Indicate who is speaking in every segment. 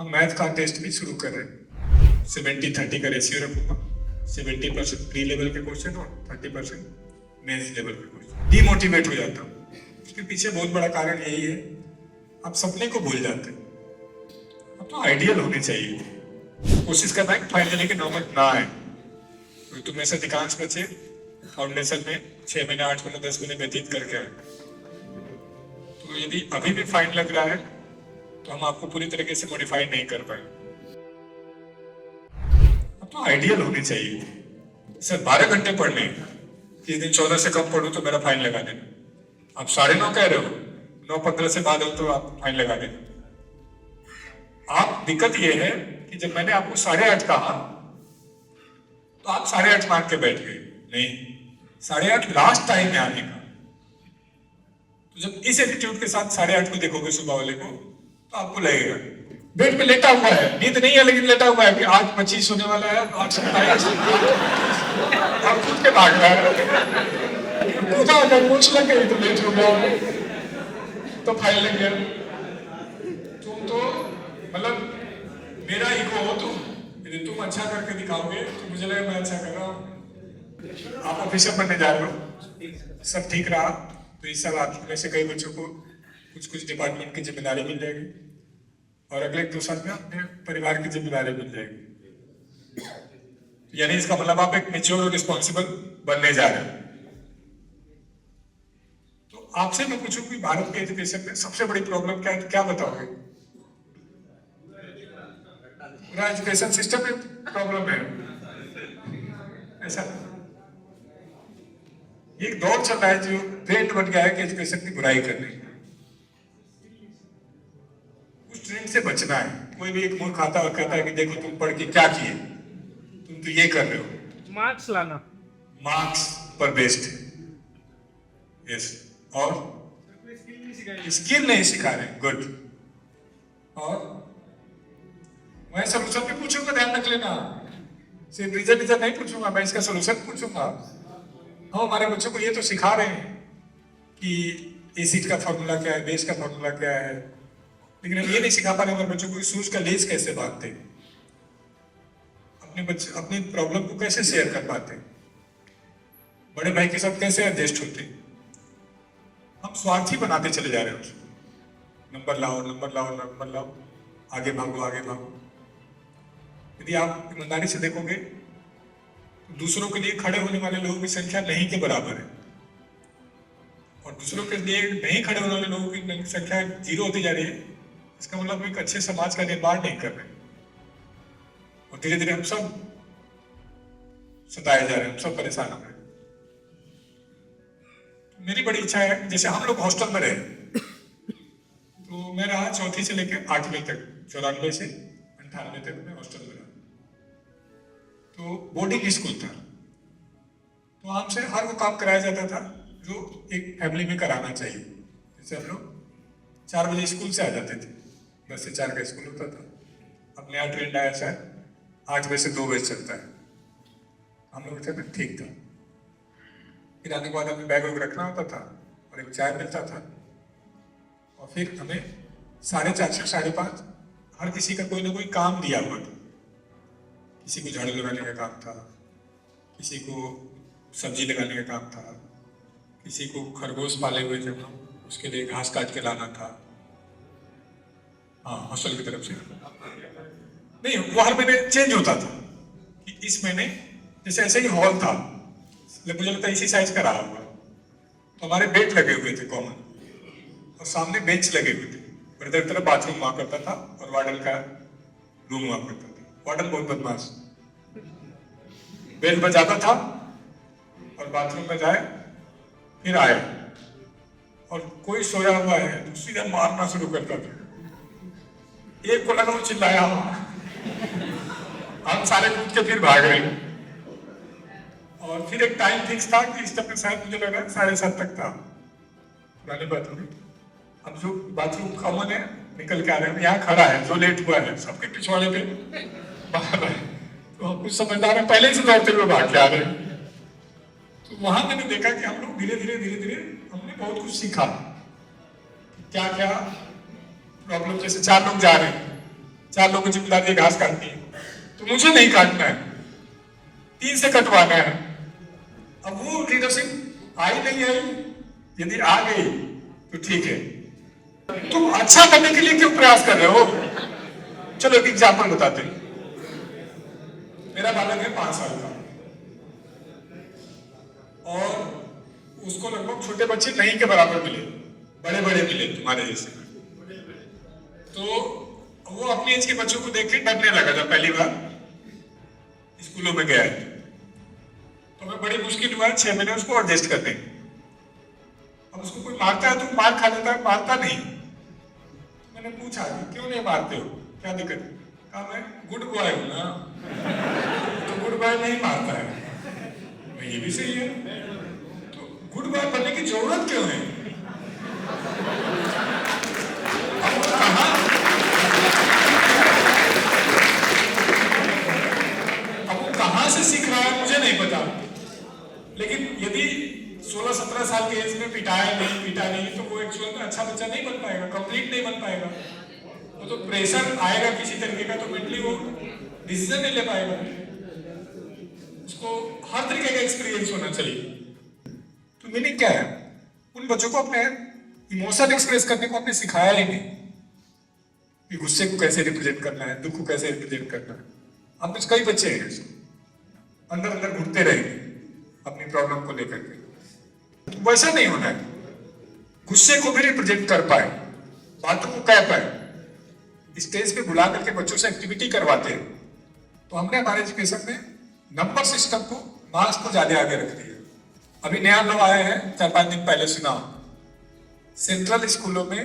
Speaker 1: हम मैथ का टेस्ट भी शुरू कर रहे हैं। 70-30 का रेशियो रखूंगा। 70% प्री लेवल के क्वेश्चन और 30% मेंस लेवल के क्वेश्चन। डीमोटिवेट हो जाता हूँ। इसके पीछे बहुत बड़ा कारण यही है, आप सपने को भूल जाते हैं। अब तो आइडियल होने चाहिए। कोशिश करना है कि फाइनली की नौबत ना आए। तो तुम में से अधिकांश बच्चे फाउंडेशन में 6 महीने 8 महीने 10 महीने व्यतीत करके आए। तो यदि अभी भी फाइन लग रहा है तो हम आपको पूरी तरीके से मॉडिफाई नहीं कर पाए। अब तो आइडियल होनी चाहिए। सर 12 घंटे पढ़ने, किस दिन 14 से कम पढ़ूं तो मेरा फाइन लगा देना। आप 9:30 कह रहे हो, 9:15 से बाद हो तो आप फाइन लगा देना। आप दिक्कत यह है कि जब मैंने आपको 8:30 कहा तो आप 8:30 मान के बैठ गए। नहीं, 8:30 लास्ट टाइम है आने का। तो जब इस एटीट्यूड के साथ 8:30 को देखोगे सुबह वाले को, तो आपको लगेगा बेड पे लेटा हुआ है, नींद नहीं है लेकिन लेटा हुआ है कि आज 25 होने वाला है, 8:27 अब खुद के भाग रहा है। पूछा अगर पूछ लग गई तो लेट हो गया, तो फाइल लग गया। तुम तो मतलब मेरा ईगो हो तुम, यदि तुम अच्छा करके दिखाओगे तो मुझे लगे मैं अच्छा कर रहा हूँ। आप ऑफिसर बनने जा रहे हो, सब ठीक रहा तो इस साल आप में से कई बच्चों को कुछ डिपार्टमेंट की जिम्मेदारी मिल जाएगी और अगले 2 साल में अपने परिवार की जिम्मेदारी मिल जाएगी। यानी इसका मतलब आप एक मैच्योर और रिस्पॉन्सिबल बनने जा रहे हैं। तो आपसे मैं पूछूं कि भारत के एजुकेशन में सबसे बड़ी प्रॉब्लम क्या है, क्या बताओगे? पूरा एजुकेशन सिस्टम में प्रॉब्लम है ऐसा। एक दौर चल रहा है जो ट्रेंड बन गया है कि एजुकेशन की बुराई करने की। उस ट्रेंड से बचना है। कोई भी एक मूर्ख आता और कहता है कि देखो तुम पढ़ के क्या किए, तुम तो ये कर रहे हो।
Speaker 2: मार्क्स लाना,
Speaker 1: मार्क्स पर बेस्ड है। यस, और स्किल नहीं सिखा रहे। गुड। और मैं सोल्यूशन भी पूछूंगा, ध्यान रख लेना। सिर्फ रीजन नहीं पूछूंगा, मैं इसका सोल्यूशन पूछूंगा। हम हमारे बच्चों को ये तो सिखा रहे हैं कि एसिड का फॉर्मूला क्या है, बेस का फॉर्मूला क्या है, लेकिन हम ये नहीं सिखा पा रहे हमारे बच्चों को शूज का लेस कैसे बांधते, अपने बच्चे अपनी प्रॉब्लम को कैसे शेयर कर पाते, बड़े भाई के साथ कैसे एडजस्ट होते। हम स्वार्थी बनाते चले जा रहे हैं उसको। नंबर लाओ, नंबर लाओ, नंबर लाओ, आगे भागो, आगे भागो। यदि आप ईमानदारी से देखोगे तो दूसरों के लिए खड़े होने वाले लोगों की संख्या नहीं के बराबर है, और दूसरों के लिए नहीं खड़े होने वाले लोगों की संख्या 0 होती जा रही है। इसका मतलब एक अच्छे समाज का निर्माण नहीं कर रहे, और धीरे धीरे हम सब सताए जा रहे हैं, हम सब परेशान हो रहे हैं। तो मेरी बड़ी इच्छा है, जैसे हम लोग हॉस्टल में रहे, तो मैं रहा 4वीं से लेकर 8वीं तक, 94 से 98 तक मैं हॉस्टल में रहा। तो बोर्डिंग स्कूल था, तो हमसे हर वो काम कराया जाता था जो एक फैमिली में कराना चाहिए। जैसे हम लोग 4 बजे स्कूल से आ जाते थे, 10 से 4 का स्कूल होता था। अब नया ट्रेंड आया शायद 8 बजे से 2 बजे चलता है। हम लोग थे ठीक था। फिर आने के बाद हमें बैग वैग रखना होता था और एक चाय मिलता था, और फिर हमें 4:30 से 5:30 हर किसी का कोई ना कोई काम दिया हुआ था। किसी को झाड़ू लगाने का काम था, किसी को सब्जी लगाने का काम था, किसी को खरगोश पाले हुए थे हम, उसके लिए घास काट के लाना था। हाँ, हॉस्टल की तरफ से नहीं, वो हर महीने चेंज होता था कि इस महीने जैसे ऐसे ही हॉल था, मुझे लगता है इसी साइज का रहा हुआ, तो हमारे बेड लगे हुए थे कॉमन, और सामने बेंच लगे हुए थे, और इधर तरफ बाथरूम हुआ करता था और वार्डन का रूम हुआ करता था। वार्डन बहुत बदमाश, बेल बजाता था और बाथरूम में जाए फिर आए, और कोई सोया हुआ है तो सीधा मारना शुरू करता था। एक को लगा वो चिल्लाया, हम सारे कूद के फिर भाग रहे। और फिर एक टाइम फिक्स था कि इस तक शायद मुझे लगा 7:30 तक था पुराने बाथरूम। अब जो बाथरूम कॉमन है निकल के आ रहे हैं, यहाँ खड़ा है जो लेट हुआ है, सबके पिछवाड़े पे बाहर है, तो कुछ समझदार है पहले से दौड़ते हुए भाग के आ रहे हैं। तो वहां मैंने देखा कि हम लोग धीरे धीरे हमने बहुत कुछ सीखा, क्या क्या प्रॉब्लम। जैसे 4 लोग जा रहे हैं 4 लोगों की जिम्मेदारी है घास काटनी है, तो मुझे नहीं काटना है, 3 से कटवाना है। अब वो लीडरशिप आई नहीं आई, यदि आ गई तो ठीक है। तुम अच्छा करने के लिए क्यों प्रयास कर रहे हो? चलो एक एग्जाम्पल बताते हैं। मेरा बालक है 5 साल का और उसको लगभग छोटे बच्चे नहीं के बराबर मिले, बड़े बड़े मिले तुम्हारे जैसे। तो वो अपनी एज के बच्चों को देख के डरने लगा था पहली बार स्कूलों में गया है। तो हमें बड़ी मुश्किल हुआ 6 महीने उसको एडजस्ट करने। अब उसको कोई मारता है तो मार खा लेता है, मारता नहीं। तो मैंने पूछा कि क्यों नहीं मारते हो, क्या दिक्कत है? कहा मैं गुड बॉय हूं ना, तो गुड बॉय नहीं मारता है। ये भी सही है, तो गुड बॉय बनने की जरूरत क्यों है? अब वो कहां से सीख रहा है मुझे नहीं पता, लेकिन यदि 16-17 साल के एज में पीटा नहीं तो वो एक्चुअल में अच्छा बच्चा नहीं बन पाएगा, कंप्लीट नहीं बन पाएगा। वो तो प्रेशर आएगा किसी तरीके का, तो मेंटली वो डिसीजन नहीं ले पाएगा। उसको हर तरीके का एक्सपीरियंस होना चाहिए। तो मीनिंग क्या है? उन बच्चों को अपने इमोशन एक्सप्रेस करने को आपने सिखाया ही नहीं कि गुस्से को कैसे रिप्रेजेंट करना है, दुख को कैसे रिप्रेजेंट करना है। हम कुछ कई बच्चे हैं अंदर अंदर घुटते रहेंगे अपनी प्रॉब्लम को लेकर के। तो वैसा नहीं होना है, गुस्से को भी रिप्रेजेंट कर पाए, बातों को कह पाए, स्टेज पे बुला करके बच्चों से एक्टिविटी करवाते हैं। तो हमने हमारे एजुकेशन में नंबर सिस्टम को, मार्क्स को ज्यादा आगे रख दिया। अभी नया लॉ आया है, 4-5 दिन पहले सुना, सेंट्रल स्कूलों में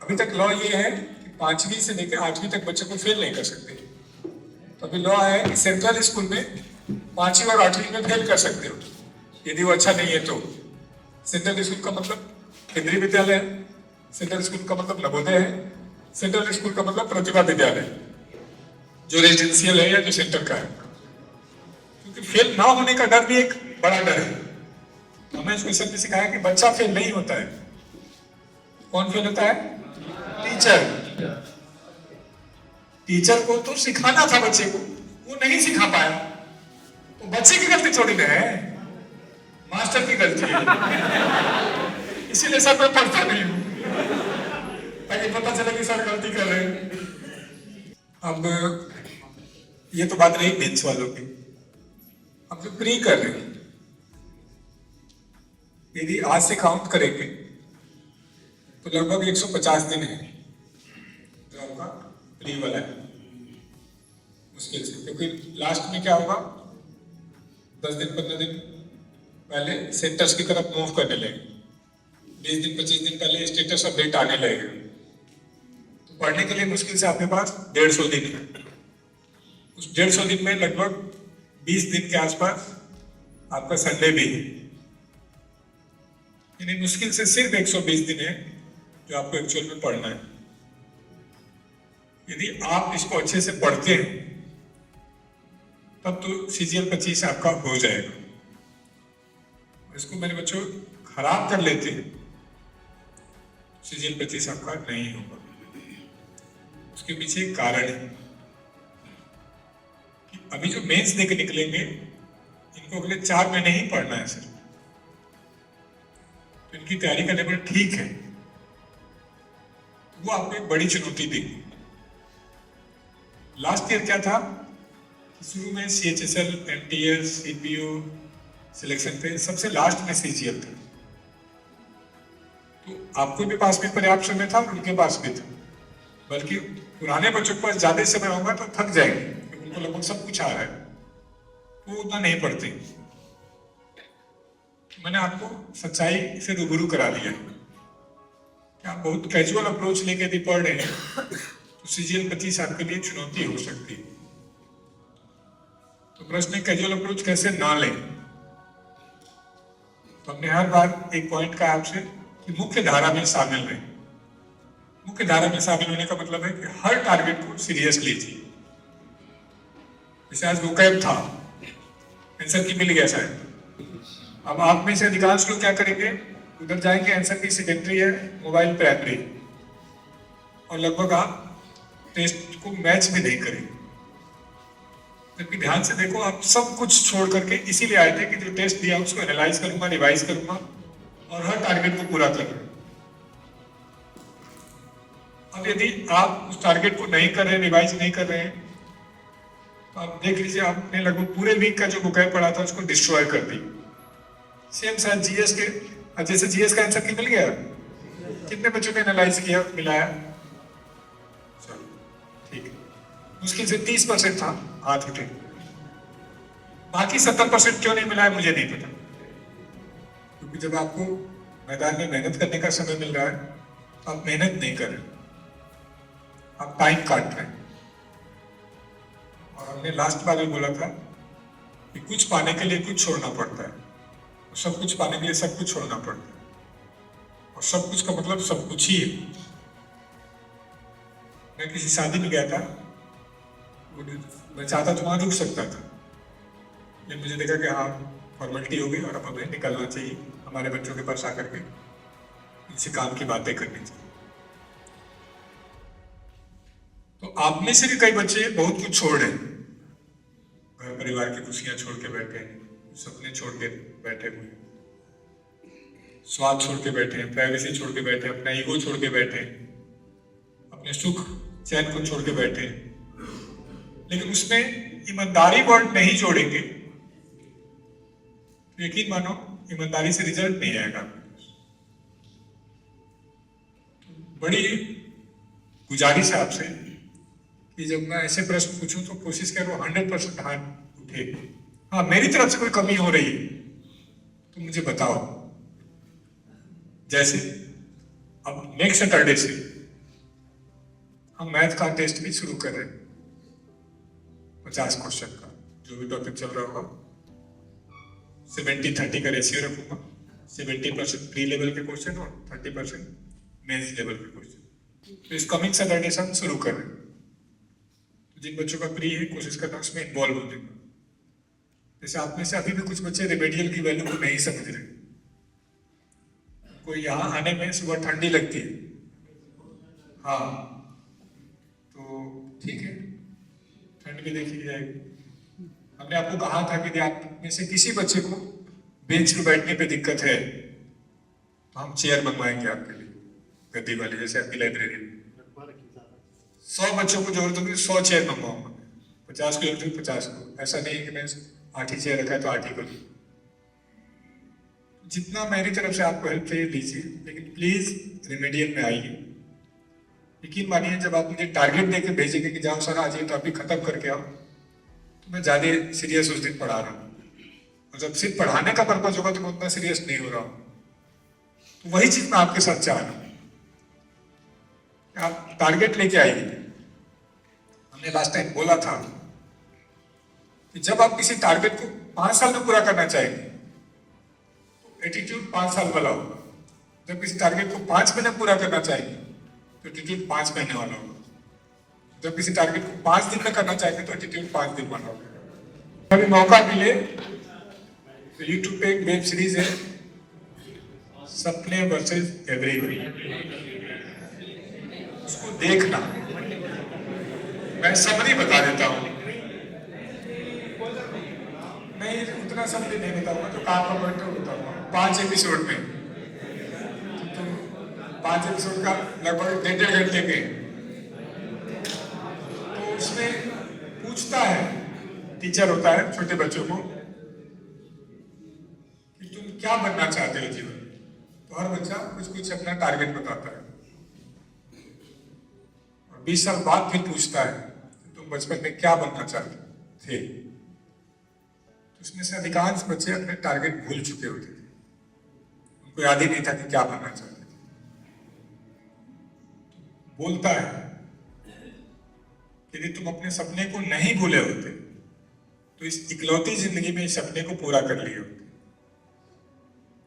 Speaker 1: अभी तक लॉ ये है कि 5वीं से लेकर 8वीं तक बच्चे को फेल नहीं कर सकते। तो अभी लॉ आया है कि सेंट्रल स्कूल में 5वीं और 8वीं में फेल कर सकते हो यदि वो अच्छा नहीं है तो। सेंट्रल स्कूल का मतलब केंद्रीय विद्यालय है, सेंट्रल स्कूल का मतलब नवोदय है, सेंट्रल स्कूल का मतलब प्रतिभा विद्यालय जो रेजिडेंशियल है या जो सेंटर का है। क्योंकि फेल ना होने का डर भी एक बड़ा डर है। तो हमें एजुकेशन में सिखाया कि बच्चा फेल नहीं होता है। कौन फेल होता है? टीचर। टीचर को तो सिखाना था बच्चे को, वो नहीं सिखा पाया, तो बच्चे की गलती थोड़ी ना है, मास्टर की गलती है। इसीलिए सर मैं पढ़ता नहीं हूं, ताकि पता चले कि सर गलती कर रहे हैं। अब ये तो बात रही मेंस वालों की। अब जो प्री कर रहे हैं, यदि आज से काउंट करेंगे तो लगभग 150 दिन है जो आपका प्री वाला है, मुश्किल से। क्योंकि लास्ट में क्या होगा, 10 दिन 15 दिन पहले सेंटर्स की तरफ मूव करने लगे, 20 दिन 25 दिन पहले स्टेटस अपडेट आने लगेगा। तो पढ़ने के लिए मुश्किल से आपके पास 150 दिन है। उस 150 दिन में लगभग 20 दिन के आसपास आपका संडे भी है, यानी मुश्किल से सिर्फ 120 दिन है जो आपको एक्चुअल में पढ़ना है। यदि आप इसको अच्छे से पढ़ते हैं तब तो CGL 25 आपका हो जाएगा। इसको मेरे बच्चों खराब कर लेते हैं, CGL 25 आपका नहीं होगा। उसके पीछे एक कारण है कि अभी जो मेंस देके निकलेंगे इनको अगले 4 महीने ही पढ़ना है सिर्फ, तो इनकी तैयारी का लेवल ठीक है। वो आपको एक बड़ी चुनौती देगी। लास्ट ईयर क्या था, शुरू में CHSL, MTS, CPO सिलेक्शन पे सबसे लास्ट में CGL था। तो आपको भी पास में पर्याप्त समय था और उनके पास भी था, बल्कि पुराने बच्चों के पास ज्यादा समय होगा तो थक जाएंगे, उनको लगभग सब कुछ आ रहा है, वो उतना नहीं पढ़ते। मैंने आपको सच्चाई से रूबरू करा दिया कि आप बहुत कैजुअल अप्रोच लेके यदि पढ़ रहे हैं तो CGL 25 आपके लिए चुनौती हो सकती है। तो प्रश्न कैजुअल अप्रोच कैसे ना लें। तो हमने हर बार एक पॉइंट कहा आपसे कि मुख्य धारा में शामिल रहें। मुख्य धारा में शामिल होने का मतलब है कि हर टारगेट को सीरियस लीजिए। जैसे आज वोकैब था, आंसर की मिल गया शायद। अब आप में से अधिकांश लोग क्या करेंगे, उधर जाएंगे, आंसर की सेकेंडरी है, मोबाइल प्राइमरी, और लगभग आप टेस्ट को मैच भी नहीं करें। जबकि ध्यान से देखो, आप सब कुछ छोड़ करके इसीलिए आए थे कि जो टेस्ट दिया उसको एनालाइज करूंगा, रिवाइज करूंगा और हर टारगेट को पूरा करूंगा। अब यदि आप उस टारगेट को नहीं कर रहे, रिवाइज नहीं कर रहे हैं, तो आप देख लीजिए आपने लगभग पूरे वीक का जो बुकाय पड़ा था उसको डिस्ट्रॉय कर दी। सेम शायद जीएस के, जैसे जीएस का आंसर निकल गया, कितने बच्चों ने एनालाइज किया, मिलाया? चलो ठीक है, मुश्किल से 30% था, हाथ उठे। बाकी 70% क्यों नहीं मिला है मुझे नहीं पता, क्योंकि जब आपको मैदान में मेहनत करने का समय मिल रहा है तो आप मेहनत नहीं कर रहे, आप टाइम काट रहे हैं। और हमने लास्ट बार भी बोला था कि कुछ पाने के लिए कुछ छोड़ना पड़ता है, और सब कुछ पाने के लिए सब कुछ छोड़ना पड़ता है, और सब कुछ का मतलब सब कुछ ही है। मैं किसी शादी में गया था, मैं चाहता तो वहां रुक सकता था, लेकिन मुझे देखा कि हाँ फॉर्मेलिटी हो गई और अब हमें निकलना चाहिए, हमारे बच्चों के पास आकर के इनसे काम की बातें करनी चाहिए। तो आप में से भी कई बच्चे बहुत कुछ छोड़ रहे हैं, घर परिवार की खुशियां छोड़ के बैठे हैं, सपने छोड़ के बैठे हुए, स्वाद छोड़ के बैठे हैं, प्राइवेसी छोड़ के बैठे हैं, अपना ईगो छोड़ के बैठे हैं, अपने सुख चैन को छोड़ के बैठे हैं। लेकिन उसमें ईमानदारी वर्ड नहीं जोड़ेंगे तो यकीन मानो ईमानदारी से रिजल्ट नहीं आएगा। बड़ी गुजारिश है आपसे कि जब मैं ऐसे प्रश्न पूछूं तो कोशिश करो 100% हाथ उठे। हाँ, मेरी तरफ से कोई कमी हो रही है तो मुझे बताओ। जैसे अब नेक्स्ट सैटरडे से हम मैथ का टेस्ट भी शुरू कर रहे हैं, 50 क्वेश्चन का, जो भी टॉपिक चल रहा होगा 70-30 का रेशियो रखूंगा। 70% प्री लेवल के क्वेश्चन और 30% मेंस लेवल के क्वेश्चन। तो इस कमिंग सैटरडे से हम शुरू कर रहे हैं। तो जिन बच्चों का प्री है कोशिश करना उसमें इन्वॉल्व हो जाएगा। जैसे आप में से अभी भी कुछ बच्चे रेमेडियल की वैल्यू को नहीं समझ रहे, कोई यहाँ आने में सुबह ठंडी लगती है, हाँ तो ठीक है, ठंड भी देखी जाएगी। हमने आपको कहा था कि आप में से किसी बच्चे को बेंच पर बैठने पे दिक्कत है तो हम चेयर मंगवाएंगे आपके लिए, गद्दी वाली, जैसे आपकी लाइब्रेरी में 100 बच्चों को जरूरत होगी 100 चेयर मंगवाऊंगा, 50 को जरूरत होगी 50 को। ऐसा नहीं कि मैं 8 ही चेयर रखा है तो 8 ही को दूं। जितना मेरी तरफ से आपको हेल्प चाहिए दीजिए, लेकिन प्लीज रेमेडियल में आइए। यकीन मानिए जब आप मुझे टारगेट देके भेजेंगे कि जाओ सर आज ये टॉपिक खत्म करके आओ, तो मैं ज्यादा सीरियस उस दिन पढ़ा रहा हूँ, और जब सिर्फ पढ़ाने का पर्पज होगा तो मैं उतना सीरियस नहीं हो रहा हूँ। तो वही चीज मैं आपके साथ चाह रहा हूँ, आप टारगेट लेके आइए। हमने लास्ट टाइम बोला था कि जब आप किसी टारगेट को 5 साल में पूरा करना चाहेंगे तो एटीट्यूड 5 साल वाला होगा। जब किसी टारगेट को 5 महीने पूरा करना चाहेंगे तो एटीट्यूड 5 महीने वाला होगा। जब किसी टारगेट को 5 दिन में करना चाहेंगे तो एटीट्यूड 5 दिन वाला होगा। कभी मौका मिले तो यूट्यूब पे एक वेब सीरीज है, सपने वर्सेस एवरीवन, उसको देखना। मैं समरी बता देता हूँ, नहीं उतना समरी नहीं बताऊंगा, तो काम पर बैठे बताऊंगा। 5 एपिसोड में, तो 5 एपिसोड का लगभग 1.5 घंटे के, तो उसमें पूछता है, टीचर होता है छोटे बच्चों को कि तुम क्या बनना चाहते हो जीवन में। तो हर बच्चा कुछ कुछ अपना टारगेट बताता है, और 20 साल बाद फिर पूछता है तुम बचपन में क्या बनना चाहते थे। तो उसमें से अधिकांश बच्चे अपने टारगेट भूल चुके होते थे, उनको याद ही नहीं था कि क्या बनना चाहते थे। तो बोलता है यदि तुम अपने सपने को नहीं भूले होते तो इस इकलौती जिंदगी में इस सपने को पूरा कर लिए होते।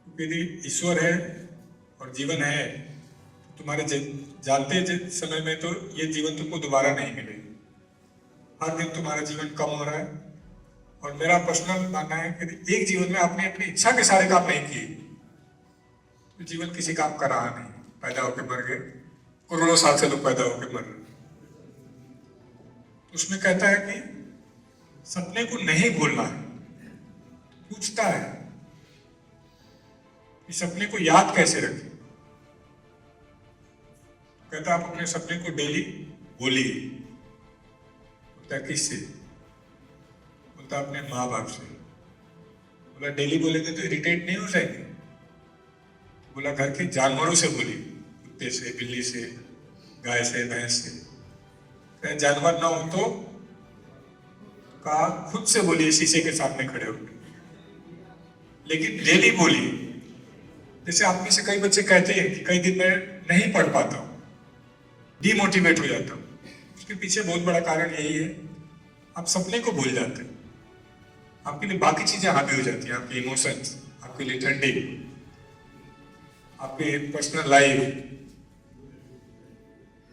Speaker 1: क्योंकि यदि ईश्वर है और जीवन है तो तुम्हारे जानते समय में तो ये जीवन तुमको दोबारा नहीं मिलेगा। हर दिन तुम्हारा जीवन कम हो रहा है, और मेरा पर्सनल मानना है कि एक जीवन में आपने अपनी इच्छा के सारे काम नहीं किए तो जीवन किसी काम का रहा नहीं। पैदा होकर मर गए, करोड़ों साल से लोग पैदा होकर मर रहे, उसमें कहता है कि सपने को नहीं भूलना है। पूछता है कि सपने को याद कैसे रखें। कहता है आप अपने सपने को डेली बोलिए। बोलता है किससे? बोलता है अपने माँ बाप से। बोला डेली बोलेंगे तो इरिटेट नहीं हो जाएंगे? बोला घर के जानवरों से बोलिए, कुत्ते से, बिल्ली से, गाय से, भैंस से। जानवर ना हो तो कहा खुद से बोलिए, शीशे के सामने खड़े होकर, लेकिन डेली बोलिए। जैसे आप में से कई बच्चे कहते हैं कि कई दिन में नहीं पढ़ पाता हूं, डिमोटिवेट हो जाता हूं। उसके पीछे बहुत बड़ा कारण यही है, आप सपने को भूल जाते हैं। आपके लिए बाकी चीजें हावी हो जाती हैं, आपके इमोशंस, आपके लिए ठंडी, आपके पर्सनल लाइफ।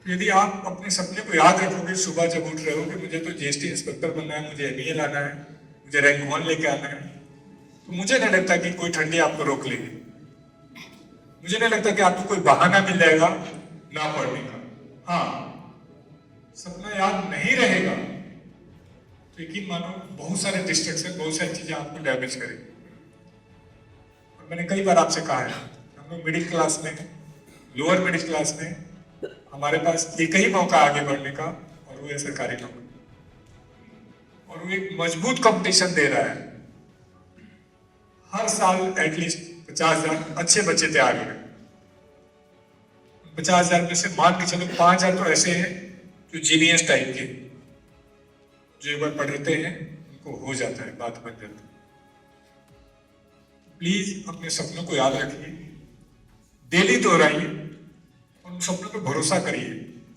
Speaker 1: यदि आप अपने सपने को याद रखोगे, सुबह जब उठ रहे हो कि मुझे तो जीएसटी इंस्पेक्टर बनना है, मुझे एमईए लाना है, मुझे रैंक 1 लेके आना है, तो मुझे नहीं लगता कि कोई ठंडी आपको रोक लेगी। मुझे नहीं लगता कि आपको कोई बहाना मिल जाएगा ना पढ़ने का। हाँ, सपना याद नहीं रहेगा तो यकीन मानो बहुत सारे डिस्ट्रैक्शन, बहुत सारी चीजें आपको डैमेज करेंगी। और मैंने कई बार आपसे कहा है, हम लोग मिडिल क्लास में, लोअर मिडिल क्लास में, हमारे पास एक ही मौका आगे बढ़ने का, और वो है सरकारी नौकरी। और वो एक मजबूत कंपटीशन दे रहा है। हर साल एटलीस्ट 50,000 अच्छे बच्चे तैयार हो रहे हैं। 50,000 में से मान के चलो 5,000 तो ऐसे हैं जो जीनियस टाइप के, जो एक बार पढ़ते हैं उनको हो जाता है, बात बन जाती है। प्लीज अपने सपनों को याद रखिए, डेली दोहराइए और उन सपनों पर भरोसा करिए।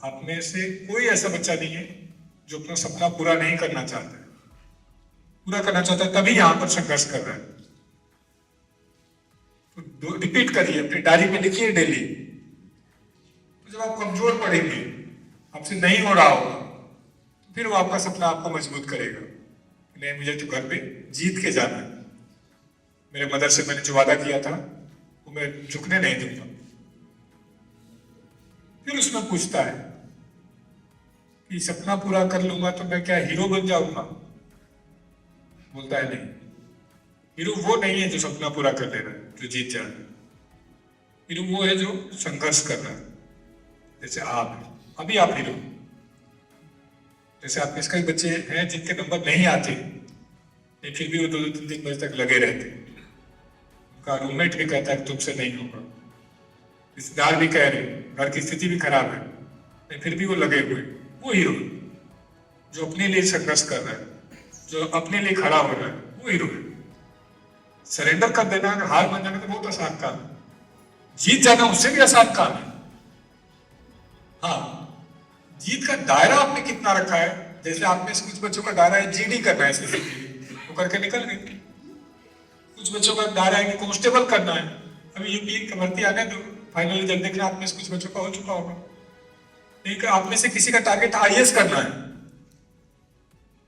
Speaker 1: आप में से कोई ऐसा बच्चा नहीं है जो अपना सपना पूरा नहीं करना चाहता है। पूरा करना चाहता है तभी यहां पर संघर्ष कर रहा है। तो रिपीट करिए, अपनी डायरी में लिखिए डेली। तो जब आप कमजोर पड़ेंगे, आपसे नहीं हो रहा होगा, तो फिर वो आपका सपना आपको मजबूत करेगा। नहीं, मुझे तो घर पे जीत के जाना है। मेरे मदर से मैंने जो वादा किया था वो मैं झुकने नहीं दूंगा। फिर उसमें पूछता है कि सपना पूरा कर लूंगा तो मैं क्या हीरो बन जाऊंगा? बोलता है नहीं, हीरो वो नहीं है जो सपना पूरा कर ले रहा है, जो जीत जा रहा है। हीरो वो है जो संघर्ष कर रहा है। जैसे आप, अभी आप हीरो। जैसे आप में कई बच्चे हैं जिनके नंबर नहीं आते, लेकिन फिर भी वो 2-3 बजे तक लगे रहते। उनका रूममेट भी कहता है तुमसे नहीं होगा, रिश्तेदार भी कह रहे, घर की स्थिति भी खराब है, लेकिन फिर भी वो लगे हुए। वो हीरो जो अपने लिए संघर्ष कर रहा है, जो अपने लिए खड़ा हो रहा है, वो हीरो है। सरेंडर कर देना, अगर हार मान जाना तो बहुत आसान काम है। जीत जाना उससे भी आसान काम है। हाँ, जीत का दायरा आपने कितना रखा है। जैसे आप में से कुछ बच्चों का दायरा है जीडी करना है, वो करके निकल गए। कुछ बच्चों का दायरा है कि कांस्टेबल करना है, अभी यूपी की भर्ती आने दो, फाइनल रिजल्ट देखना। आप में से कुछ बच्चों का हो चुका होगा। एक आप में से किसी का टारगेट आईएएस करना है,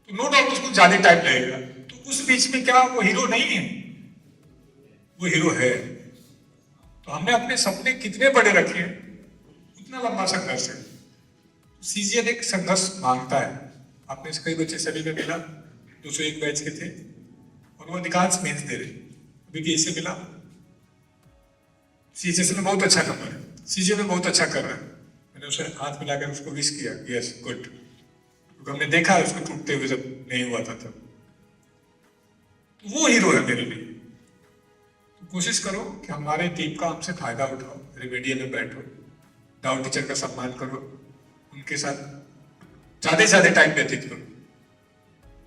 Speaker 1: तो नो डाउट उसको ज्यादा टाइम लगेगा। तो उस बीच में क्या वो हीरो नहीं है? वो हीरो है। तो हमने अपने सपने कितने बड़े रखे हैं, उतना लंबा संघर्ष है। सीजीएल एक संघर्ष मांगता है। आपने से कई बच्चे सभी में मिला, 201 बैच के थे और वो अधिकांश मेंस दे रहे। अभी बीएसए मिला, सीजीएस में बहुत अच्छा नंबर है, सीजीएल में बहुत अच्छा कर रहा है। मैंने उसे हाथ मिलाकर उसको विश किया, यस गुड, क्योंकि हमने देखा है उसको टूटते हुए जब नहीं हुआ था तब। वो हीरो है मेरे लिए। तो कोशिश करो कि हमारे टीम का हमसे फायदा उठाओ, रेमेडियल में बैठो, डाउट टीचर का सम्मान करो, उनके साथ ज्यादा से ज्यादा टाइम व्यतीत करो।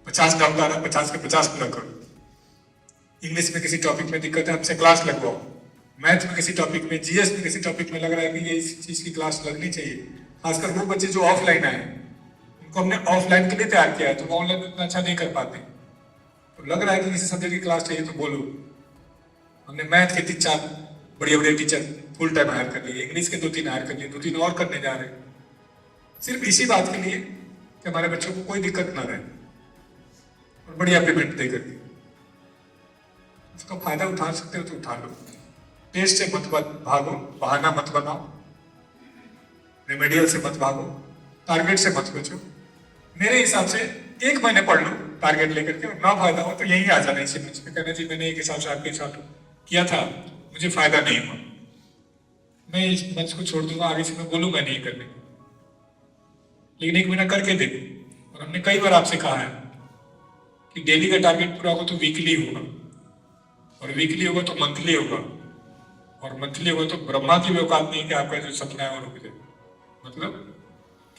Speaker 1: 50 डाउट आ रहा, 50 के 50 पूरा करो। इंग्लिश में किसी टॉपिक में दिक्कत है, हमसे क्लास लगवाओ। मैथ में किसी टॉपिक में, जीएस में किसी टॉपिक में लग रहा है कि ये इस चीज की क्लास लगनी चाहिए। खासकर वो बच्चे जो ऑफलाइन आए, उनको हमने ऑफलाइन के लिए तैयार किया है, तो वो ऑनलाइन उतना अच्छा नहीं कर पाते। तो लग रहा है कि किसी सब्जेक्ट की क्लास चाहिए तो बोलो। हमने मैथ के 3-4 बढ़िया टीचर फुल टाइम हायर कर लिए, इंग्लिश के 2-3 हायर कर लिए, 2-3 और करने जा रहे हैं, सिर्फ इसी बात के लिए कि हमारे बच्चों को कोई दिक्कत ना रहे और बढ़िया पेमेंट दे करके। उसका फायदा उठा सकते हो तो उठा लो। टेस्ट से मत भागो, बहाना मत बनाओ, रेमेडियल से मत भागो, टारगेट से मत बचो। मेरे हिसाब से 1 महीने पढ़ लो टारगेट लेकर के, और ना फायदा हो तो यहीं आ जाना इसी मंच पे, कहना जी मैंने एक हिसाब से आपके साथ किया था, मुझे फायदा नहीं हुआ, मैं इस मंच को छोड़ दूंगा, आगे से मैं बोलूंगा नहीं करने को। लेकिन 1 महीना करके देखो। और हमने कई बार आपसे कहा है कि डेली का टारगेट पूरा होगा तो वीकली होगा, और वीकली होगा तो मंथली होगा, और मंथली होगा तो ब्रह्मा की भी औकात नहीं है कि आपका जो सपना है वो रुक जाए। मतलब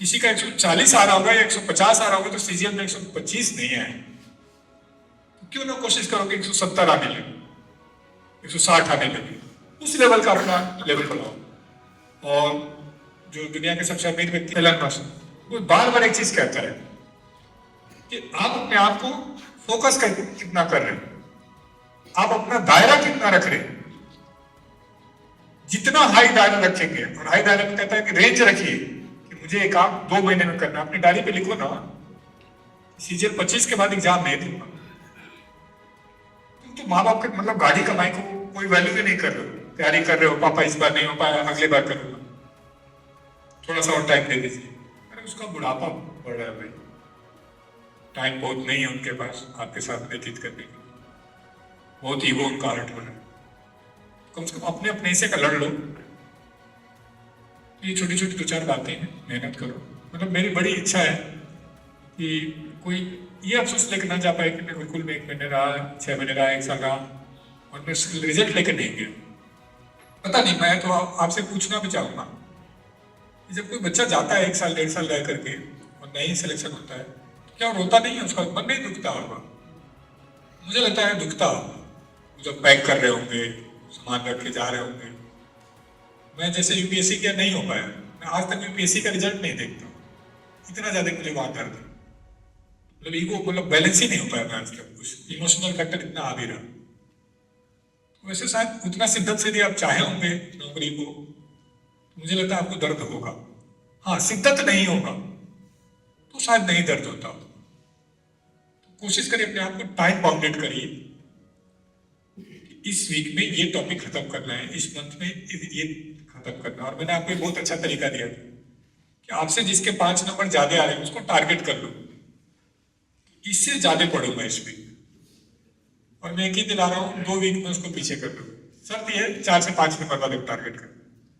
Speaker 1: किसी का 140 आ रहा होगा या 150 आ रहा होगा तो सीजीएल में 125 नहीं है, तो क्यों ना कोशिश करो कि 170 आने लगे, 160 आने लगे, उस लेवल का अपना लेवल बनाओ। और जो दुनिया के सबसे अमीर व्यक्ति एलन मस्क, वो बार बार एक चीज कहता है कि आप अपने आप को फोकस कर कितना कर रहे हैं, आप अपना दायरा कितना रख रहे हैं। जितना हाई दायरा रखेंगे, और हाई दायरा में कहता है कि रेंज रखिए कि मुझे एक काम 2 महीने में करना, अपनी डायरी पे लिखो ना, सीजीएल 25 के बाद एग्जाम नहीं दूंगा। तुम तो माँ बाप के मतलब गाड़ी कमाई को कोई वैल्यू भी नहीं कर रहे हो, तैयारी कर रहे हो, पापा इस बार नहीं हो पाया अगले बार करूंगा, थोड़ा सा और टाइम दे दीजिए। अरे उसका बुढ़ापा बढ़ रहा है भाई, टाइम बहुत नहीं है उनके पास आपके साथ व्यतीत करने के, बहुत ईगो उनका हर्ट हो रहा है। कम से कम अपने अपने से का लड़ लो। ये छोटी छोटी 2-4 बातें हैं, मेहनत करो। मतलब मेरी बड़ी इच्छा है कि कोई ये अफसोस लेकर ना जा पाए कि मैं गुरुकुल में 1 महीने रहा, 6 महीने रहा, 1 साल रहा, और मैं रिजल्ट लेकर नहीं गया। पता नहीं, मैं तो आपसे पूछना भी चाहूंगा कि जब कोई बच्चा जाता है 1 साल 1.5 साल रह करके और नहीं सिलेक्शन होता है, तो क्या रोता नहीं है, उसका मन नहीं दुखता होगा? मुझे लगता है दुखता होगा। जब पैक कर रहे होंगे, सामान रख के जा रहे होंगे। मैं जैसे यूपीएससी किया नहीं हो पाया, मैं आज तक यूपीएससी का रिजल्ट नहीं देखता, इतना ज्यादा मुझे वहां दर्द है। मतलब ईगो, मतलब बैलेंस ही नहीं हो पाया मैं आज तक, कुछ इमोशनल फैक्टर इतना आ भी रहा। वैसे शायद उतना शिद्दत से यदि आप चाहे होंगे नौकरी को, तो मुझे लगता है आपको दर्द होगा। हाँ, शिद्दत नहीं होगा तो शायद नहीं दर्द होता। तो कोशिश करिए, अपने आप को टाइम बाउंडेड करिए। इस वीक में ये टॉपिक खत्म करना है, इस मंथ में ये खत्म करना है। और मैंने आपको एक बहुत अच्छा तरीका दिया था कि आपसे जिसके 5 नंबर ज्यादा आ रहे हैं उसको टारगेट कर लो, इससे ज्यादा पढ़ूंगा इस वीक। और मैं एक ही दिला रहा हूँ, 2 वीक में उसको पीछे कर लो। शर्त ये 4 से 5 नंबर वाले को टारगेट कर।